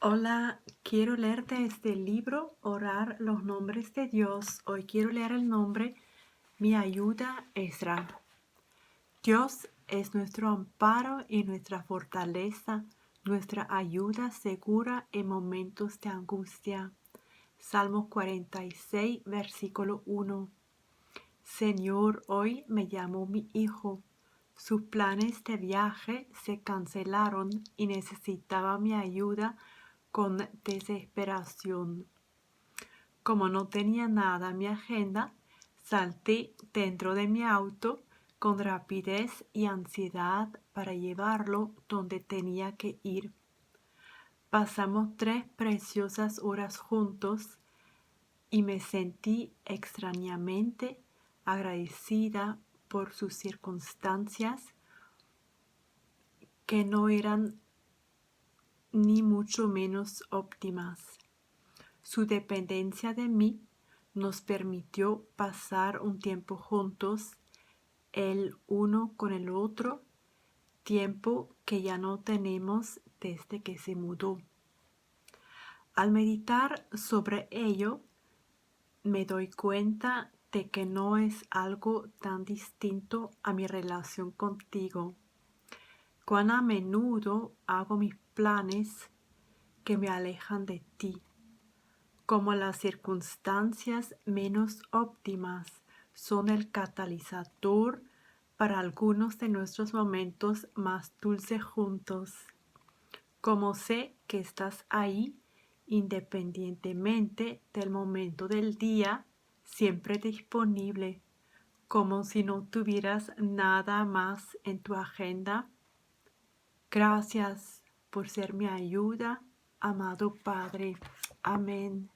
Hola, quiero leerte este libro, Orar los nombres de Dios. Hoy quiero leer el nombre Mi ayuda, Ezra. Dios es nuestro amparo y nuestra fortaleza, nuestra ayuda segura en momentos de angustia. Salmo 46, versículo 1. Señor, hoy me llamó mi hijo. Sus planes de viaje se cancelaron y necesitaba mi ayuda con desesperación. Como no tenía nada en mi agenda, salté dentro de mi auto con rapidez y ansiedad para llevarlo donde tenía que ir. Pasamos 3 preciosas horas juntos y me sentí extrañamente agradecida por sus circunstancias que no eran ni mucho menos óptimas. Su dependencia de mí nos permitió pasar un tiempo juntos, el uno con el otro, tiempo que ya no tenemos desde que se mudó. Al meditar sobre ello, me doy cuenta de que no es algo tan distinto a mi relación contigo. Cuán a menudo hago mis planes que me alejan de ti. Como las circunstancias menos óptimas son el catalizador para algunos de nuestros momentos más dulces juntos. Como sé que estás ahí, independientemente del momento del día, siempre disponible, como si no tuvieras nada más en tu agenda. Gracias por ser mi ayuda, amado Padre. Amén.